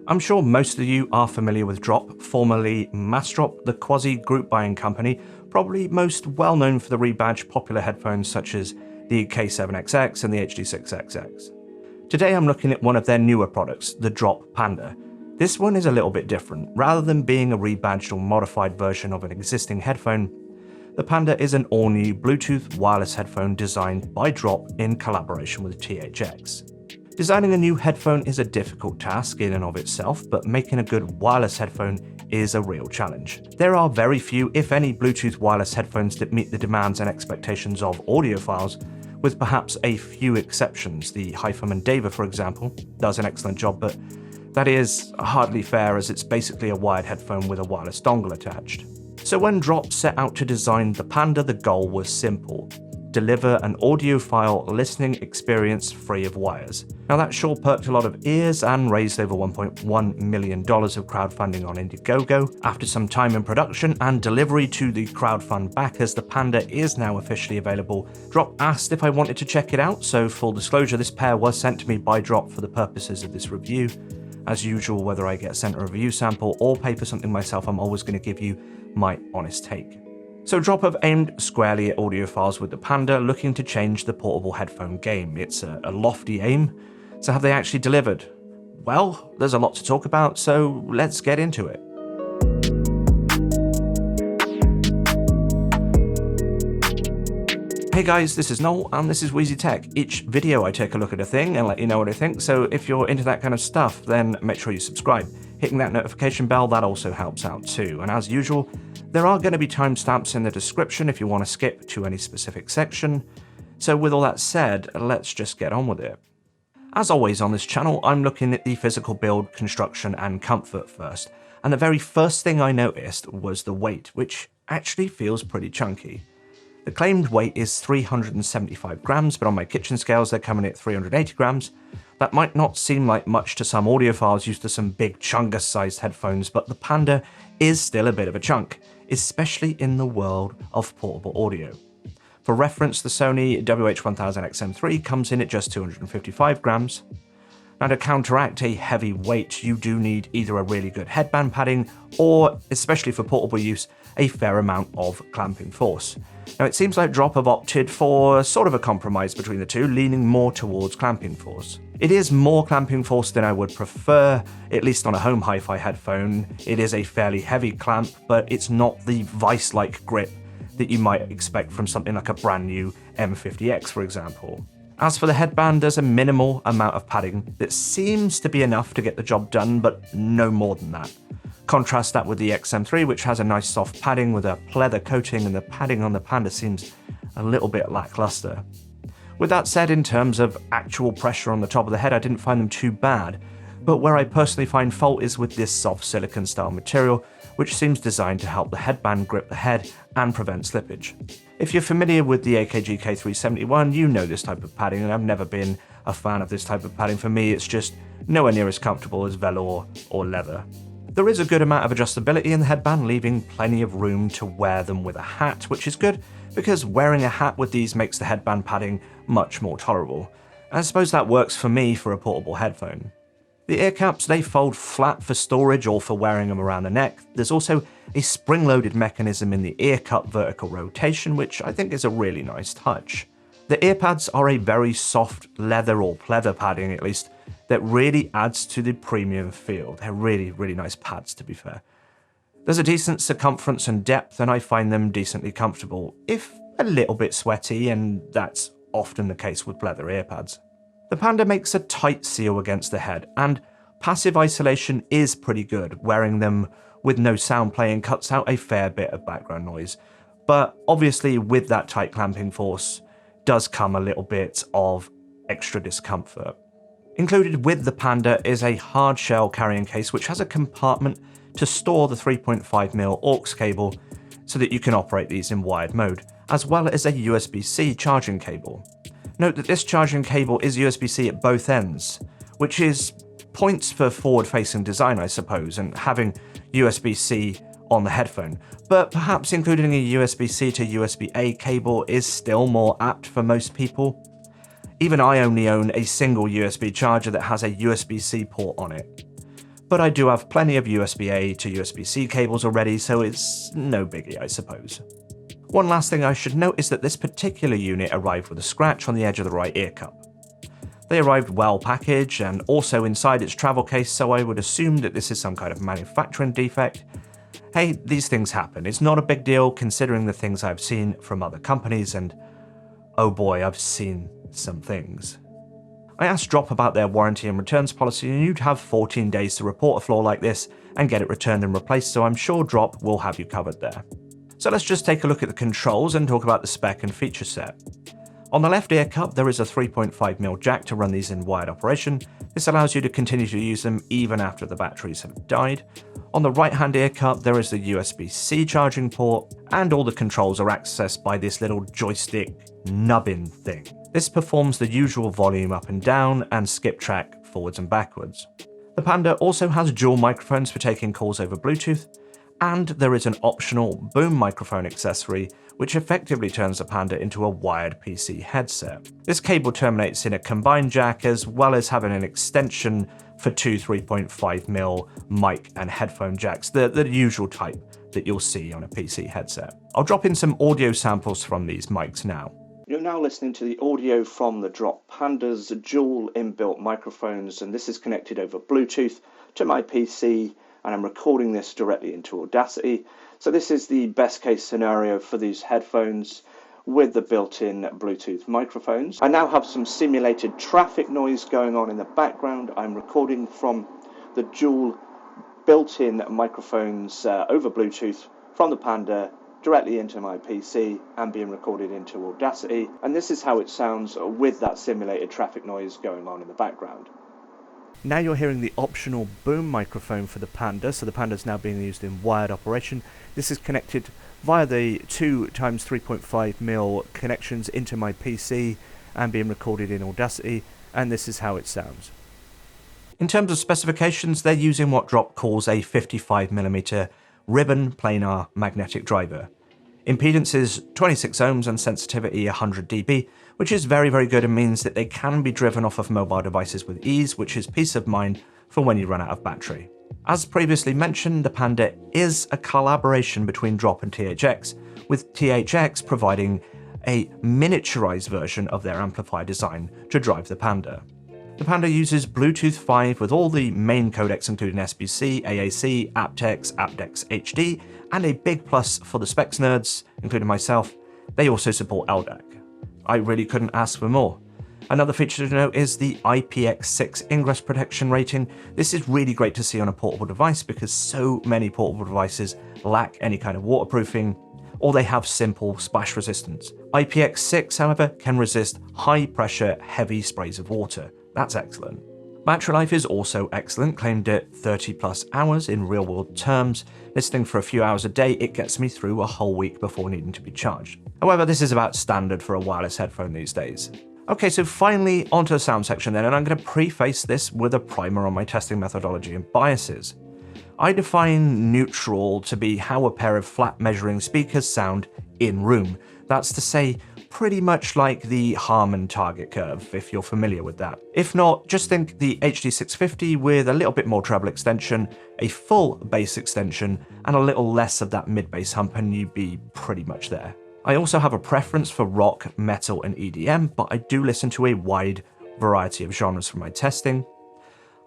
I'm sure most of you are familiar with Drop, formerly Massdrop, the quasi-group buying company, probably most well known for the rebadged popular headphones such as the K7XX and the HD6XX. Today I'm looking at one of their newer products, the Drop Panda. This one is a little bit different. Rather than being a rebadged or modified version of an existing headphone, the Panda is an all-new Bluetooth wireless headphone designed by Drop in collaboration with THX. Designing a new headphone is a difficult task in and of itself, but making a good wireless headphone is a real challenge. There are very few, if any, Bluetooth wireless headphones that meet the demands and expectations of audiophiles, with perhaps a few exceptions. The Hifi T4, for example, does an excellent job, but that is hardly fair as it's basically a wired headphone with a wireless dongle attached. So when Drop set out to design the Panda, the goal was simple: deliver an audiophile listening experience free of wires. Now that sure perked a lot of ears and raised over $1.1 million of crowdfunding on Indiegogo. After some time in production and delivery to the crowdfund backers, the Panda is now officially available. Drop asked if I wanted to check it out, so full disclosure, this pair was sent to me by Drop for the purposes of this review. As usual, whether I get sent a review sample or pay for something myself, I'm always going to give you my honest take. So Drop have aimed squarely at audiophiles with the Panda, looking to change the portable headphone game. It's a lofty aim, so have they actually delivered? Well, there's a lot to talk about, so let's get into it. Hey guys, this is Noel and this is Wheezy Tech. Each video I take a look at a thing and let you know what I think, so if you're into that kind of stuff, then make sure you subscribe. Hitting that notification bell, that also helps out too. And as usual, there are going to be timestamps in the description if you want to skip to any specific section. So with all that said, let's just get on with it. As always on this channel, I'm looking at the physical build, construction and comfort first. And the very first thing I noticed was the weight, which actually feels pretty chunky. The claimed weight is 375 grams, but on my kitchen scales they're coming at 380 grams. That might not seem like much to some audiophiles used to some big Chungus-sized headphones, but the Panda is still a bit of a chunk, especially in the world of portable audio. For reference, the Sony WH-1000XM3 comes in at just 255 grams. Now to counteract a heavy weight, you do need either a really good headband padding or, especially for portable use, a fair amount of clamping force. Now it seems like Drop have opted for sort of a compromise between the two, leaning more towards clamping force. It is more clamping force than I would prefer, at least on a home hi-fi headphone. It is a fairly heavy clamp, but it's not the vice-like grip that you might expect from something like a brand new M50X, for example. As for the headband, there's a minimal amount of padding that seems to be enough to get the job done, but no more than that. Contrast that with the XM3, which has a nice soft padding with a pleather coating, and the padding on the Panda seems a little bit lackluster. With that said, in terms of actual pressure on the top of the head, I didn't find them too bad, but where I personally find fault is with this soft silicone style material, which seems designed to help the headband grip the head and prevent slippage. If you're familiar with the AKG K371, you know this type of padding, and I've never been a fan of this type of padding. For me, it's just nowhere near as comfortable as velour or leather. There is a good amount of adjustability in the headband, leaving plenty of room to wear them with a hat, which is good because wearing a hat with these makes the headband padding much more tolerable. I suppose that works for me for a portable headphone. The ear caps, they fold flat for storage or for wearing them around the neck. There's also a spring-loaded mechanism in the ear cup vertical rotation, which I think is a really nice touch. The ear pads are a very soft leather or pleather padding, at least, that really adds to the premium feel. They're really, really nice pads, to be fair. There's a decent circumference and depth, and I find them decently comfortable, if a little bit sweaty, and that's often the case with pleather ear pads. The Panda makes a tight seal against the head, and passive isolation is pretty good. Wearing them with no sound playing cuts out a fair bit of background noise, but obviously with that tight clamping force does come a little bit of extra discomfort. Included with the Panda is a hard shell carrying case which has a compartment to store the 3.5mm aux cable so that you can operate these in wired mode, as well as a USB-C charging cable. Note that this charging cable is USB-C at both ends, which is points for forward-facing design, I suppose, and having USB-C on the headphone, but perhaps including a USB-C to USB-A cable is still more apt for most people. Even I only own a single USB charger that has a USB-C port on it. but I do have plenty of USB-A to USB-C cables already, so it's no biggie, I suppose. One last thing I should note is that this particular unit arrived with a scratch on the edge of the right ear cup. They arrived well packaged and also inside its travel case, so I would assume that this is some kind of manufacturing defect. Hey, these things happen. It's not a big deal considering the things I've seen from other companies, and oh boy, I've seen some things. I asked Drop about their warranty and returns policy, and you'd have 14 days to report a flaw like this and get it returned and replaced, so I'm sure Drop will have you covered there. So let's just take a look at the controls and talk about the spec and feature set. On the left ear cup, there is a 3.5mm jack to run these in wired operation. This allows you to continue to use them even after the batteries have died. On the right hand ear cup, there is the USB-C charging port, and all the controls are accessed by this little joystick nubbin thing. This performs the usual volume up and down and skip track forwards and backwards. The Panda also has dual microphones for taking calls over Bluetooth, and there is an optional boom microphone accessory which effectively turns the Panda into a wired PC headset. This cable terminates in a combined jack as well as having an extension for two 3.5mm mic and headphone jacks, the usual type that you'll see on a PC headset. I'll drop in some audio samples from these mics now. You're now listening to the audio from the Drop Panda's dual inbuilt microphones, and this is connected over Bluetooth to my PC, and I'm recording this directly into Audacity. So this is the best case scenario for these headphones with the built-in Bluetooth microphones. I now have some simulated traffic noise going on in the background. I'm recording from the dual built-in microphones over Bluetooth from the Panda directly into my PC and being recorded into Audacity. And this is how it sounds with that simulated traffic noise going on in the background. Now you're hearing the optional boom microphone for the Panda, so the Panda is now being used in wired operation. This is connected via the 2x3.5mm connections into my PC and being recorded in Audacity, and this is how it sounds. In terms of specifications, they're using what Drop calls a 55mm ribbon planar magnetic driver. Impedance is 26 ohms and sensitivity 100 dB, which is very, very good and means that they can be driven off of mobile devices with ease, which is peace of mind for when you run out of battery. As previously mentioned, the Panda is a collaboration between Drop and THX, with THX providing a miniaturized version of their amplifier design to drive the Panda. The Panda uses Bluetooth 5 with all the main codecs including SBC, AAC, aptX, aptX HD, and a big plus for the specs nerds, including myself, they also support LDAC. I really couldn't ask for more. Another feature to note is the IPX6 ingress protection rating. This is really great to see on a portable device because so many portable devices lack any kind of waterproofing, or they have simple splash resistance. IPX6, however, can resist high pressure, heavy sprays of water. That's excellent. Battery life is also excellent, claimed at 30 plus hours in real world terms. Listening for a few hours a day, it gets me through a whole week before needing to be charged. However, this is about standard for a wireless headphone these days. Okay, so finally onto the sound section then, and I'm going to preface this with a primer on my testing methodology and biases. I define neutral to be how a pair of flat measuring speakers sound in room. That's to say, pretty much like the Harman target curve, if you're familiar with that. If not, just think the HD650 with a little bit more treble extension, a full bass extension, and a little less of that mid-bass hump, and you'd be pretty much there. I also have a preference for rock, metal, and EDM, but I do listen to a wide variety of genres for my testing.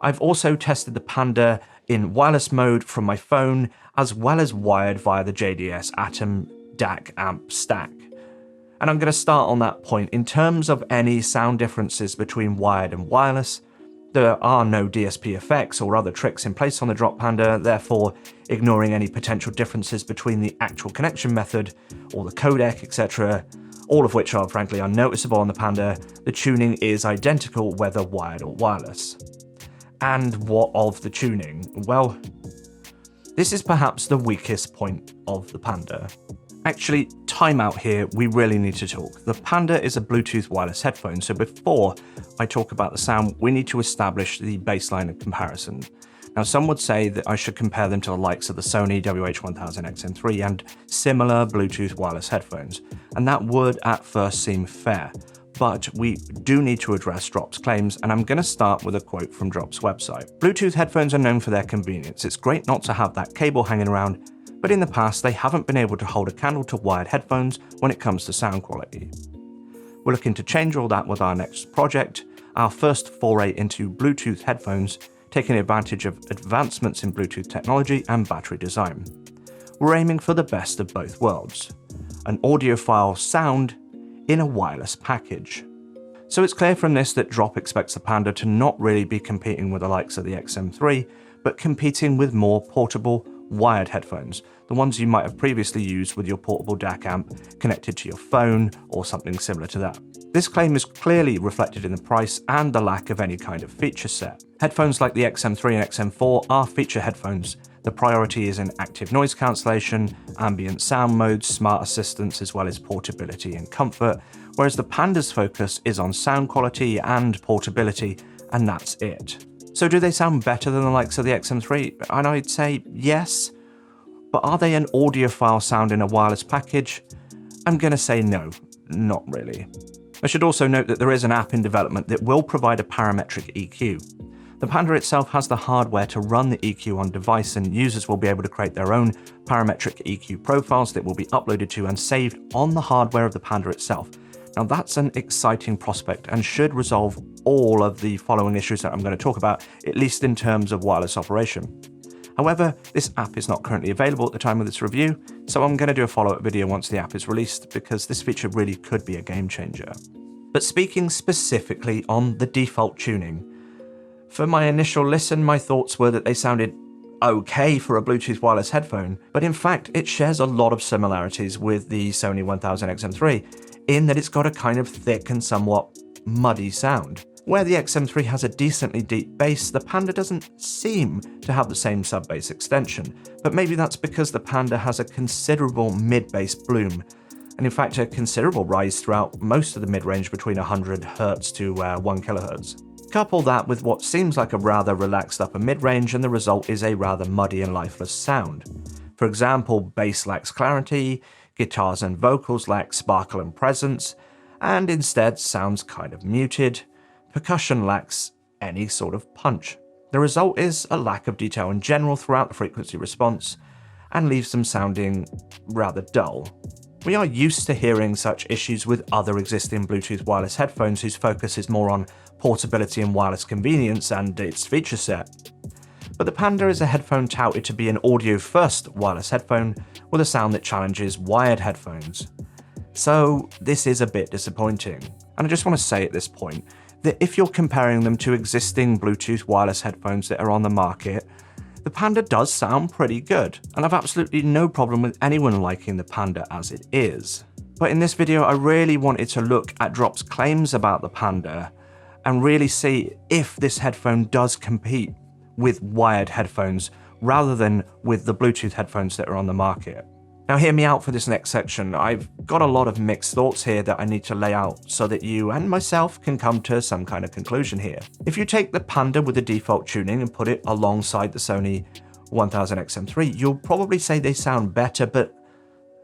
I've also tested the Panda in wireless mode from my phone, as well as wired via the JDS Atom DAC amp stack. And I'm going to start on that point. In terms of any sound differences between wired and wireless, there are no DSP effects or other tricks in place on the Drop Panda, therefore ignoring any potential differences between the actual connection method or the codec, etc., all of which are frankly unnoticeable on the Panda. The tuning is identical whether wired or wireless. And what of the tuning? Well, this is perhaps the weakest point of the Panda. Actually, time out here, we really need to talk. The Panda is a Bluetooth wireless headphone, so before I talk about the sound, we need to establish the baseline of comparison. Now, some would say that I should compare them to the likes of the Sony WH-1000XM3 and similar Bluetooth wireless headphones, and that would at first seem fair. but we do need to address Drop's claims, and I'm going to start with a quote from Drop's website. Bluetooth headphones are known for their convenience. It's great not to have that cable hanging around, but in the past they haven't been able to hold a candle to wired headphones when it comes to sound quality. We're looking to change all that with our next project, our first foray into Bluetooth headphones, taking advantage of advancements in Bluetooth technology and battery design. We're aiming for the best of both worlds, an audiophile sound in a wireless package. So it's clear from this that Drop expects the Panda to not really be competing with the likes of the XM3, but competing with more portable wired headphones, the ones you might have previously used with your portable DAC amp connected to your phone or something similar to that. This claim is clearly reflected in the price and the lack of any kind of feature set. Headphones like the XM3 and XM4 are feature headphones. The priority is in active noise cancellation, ambient sound modes, smart assistance, as well as portability and comfort, whereas the Panda's focus is on sound quality and portability, and that's it. So do they sound better than the likes of the XM3? And I'd say yes, but are they an audiophile sound in a wireless package? I'm going to say no, not really. I should also note that there is an app in development that will provide a parametric EQ. The Panda itself has the hardware to run the EQ on device, and users will be able to create their own parametric EQ profiles that will be uploaded to and saved on the hardware of the Panda itself. Now that's an exciting prospect and should resolve all of the following issues that I'm going to talk about, at least in terms of wireless operation. However, this app is not currently available at the time of this review, so I'm going to do a follow-up video once the app is released, because this feature really could be a game changer. But speaking specifically on the default tuning, for my initial listen, my thoughts were that they sounded okay for a Bluetooth wireless headphone, but in fact it shares a lot of similarities with the Sony 1000 XM3 in that it's got a kind of thick and somewhat muddy sound. Where the XM3 has a decently deep bass, the Panda doesn't seem to have the same sub-bass extension, but maybe that's because the Panda has a considerable mid-bass bloom, and in fact a considerable rise throughout most of the mid-range between 100 Hz to 1 kHz. Couple that with what seems like a rather relaxed upper mid-range and the result is a rather muddy and lifeless sound. For example, bass lacks clarity, guitars and vocals lack sparkle and presence, and instead sounds kind of muted. Percussion lacks any sort of punch. The result is a lack of detail in general throughout the frequency response, and leaves them sounding rather dull. We are used to hearing such issues with other existing Bluetooth wireless headphones whose focus is more on portability and wireless convenience and its feature set. But the Panda is a headphone touted to be an audio-first wireless headphone with a sound that challenges wired headphones. So this is a bit disappointing. And I just want to say at this point that if you're comparing them to existing Bluetooth wireless headphones that are on the market, the Panda does sound pretty good, and I've absolutely no problem with anyone liking the Panda as it is. But in this video, I really wanted to look at Drop's claims about the Panda and really see if this headphone does compete with wired headphones rather than with the Bluetooth headphones that are on the market. Now hear me out for this next section. I've got a lot of mixed thoughts here that I need to lay out so that you and myself can come to some kind of conclusion here. If you take the Panda with the default tuning and put it alongside the Sony 1000 XM3, you'll probably say they sound better, but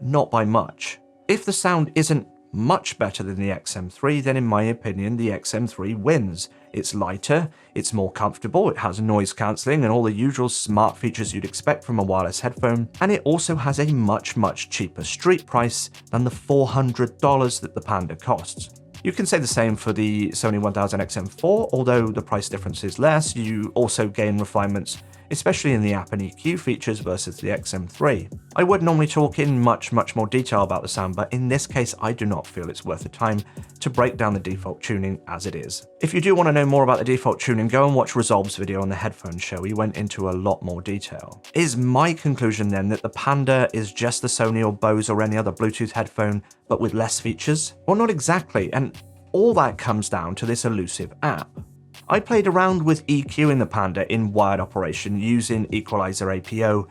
not by much. If the sound isn't much better than the XM3, then in my opinion the XM3 wins. It's lighter, it's more comfortable, it has noise cancelling and all the usual smart features you'd expect from a wireless headphone, and it also has a much cheaper street price than the $400 that the Panda costs. You can say the same for the Sony 1000 XM4, although the price difference is less, you also gain refinements, especially in the app and EQ features versus the XM3. I would normally talk in much more detail about the sound, but in this case I do not feel it's worth the time to break down the default tuning as it is. If you do want to know more about the default tuning, go and watch Resolve's video on the headphone show. He went into a lot more detail. Is my conclusion then that the Panda is just the Sony or Bose or any other Bluetooth headphone, but with less features? Well, not exactly, and all that comes down to this elusive app. I played around with EQ in the Panda in wired operation using Equalizer APO,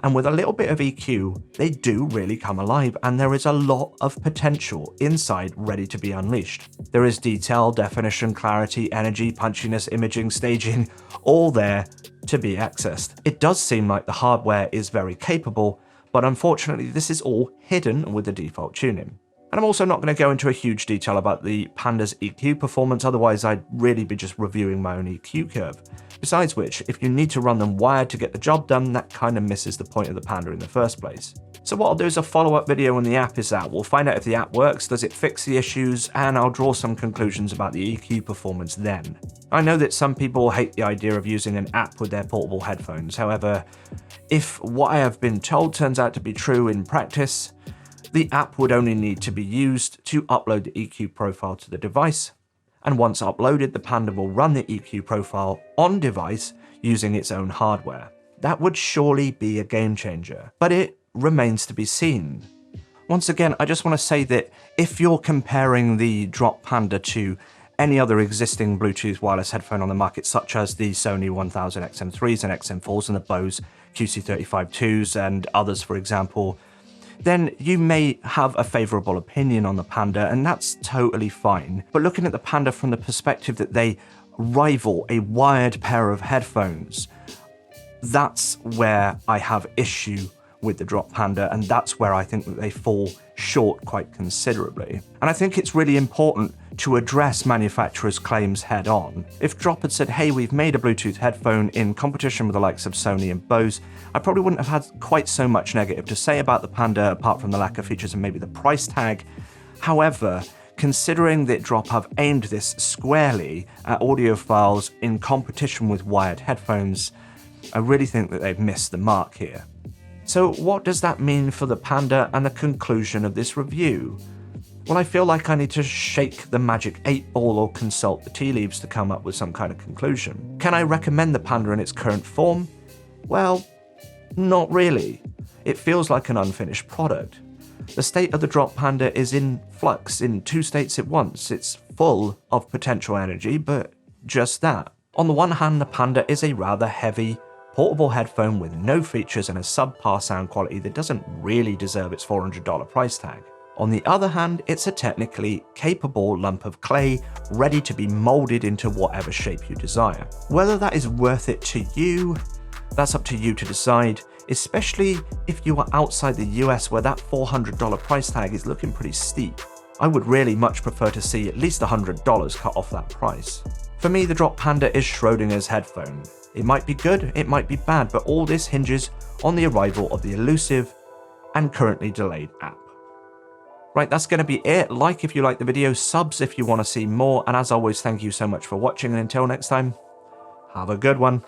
and with a little bit of EQ, they do really come alive, and there is a lot of potential inside ready to be unleashed. There is detail, definition, clarity, energy, punchiness, imaging, staging, all there to be accessed. It does seem like the hardware is very capable, but unfortunately this is all hidden with the default tuning. And I'm also not going to go into a huge detail about the Panda's EQ performance, otherwise I'd really be just reviewing my own EQ curve. Besides which, if you need to run them wired to get the job done, that kind of misses the point of the Panda in the first place. So what I'll do is a follow-up video when the app is out. We'll find out if the app works, does it fix the issues, and I'll draw some conclusions about the EQ performance then. I know that some people hate the idea of using an app with their portable headphones. However, if what I have been told turns out to be true in practice, the app would only need to be used to upload the EQ profile to the device, and once uploaded, the Panda will run the EQ profile on device using its own hardware. That would surely be a game changer, but it remains to be seen. Once again, I just want to say that if you're comparing the Drop Panda to any other existing Bluetooth wireless headphone on the market, such as the Sony 1000 XM3s and XM4s and the Bose QC35-2s and others, for example, then you may have a favorable opinion on the Panda, and that's totally fine. But looking at the Panda from the perspective that they rival a wired pair of headphones, that's where I have issue with the Drop Panda, and that's where I think that they fall short quite considerably. And I think it's really important to address manufacturers' claims head on. If Drop had said, hey, we've made a Bluetooth headphone in competition with the likes of Sony and Bose, I probably wouldn't have had quite so much negative to say about the Panda apart from the lack of features and maybe the price tag. However, considering that Drop have aimed this squarely at audiophiles in competition with wired headphones, I really think that they've missed the mark here. So what does that mean for the Panda and the conclusion of this review? Well, I feel like I need to shake the magic 8-ball or consult the tea leaves to come up with some kind of conclusion. Can I recommend the Panda in its current form? Well, not really. It feels like an unfinished product. The state of the Drop Panda is in flux in two states at once. It's full of potential energy, but just that. On the one hand, the Panda is a rather heavy, portable headphone with no features and a subpar sound quality that doesn't really deserve its $400 price tag. On the other hand, it's a technically capable lump of clay ready to be molded into whatever shape you desire. Whether that is worth it to you, that's up to you to decide, especially if you are outside the US where that $400 price tag is looking pretty steep. I would really much prefer to see at least $100 cut off that price. For me, the Drop Panda is Schrodinger's headphone. It might be good, it might be bad, but all this hinges on the arrival of the elusive and currently delayed app. Right, that's going to be it. Like if you like the video, subs if you want to see more, and as always, thank you so much for watching, and until next time, have a good one.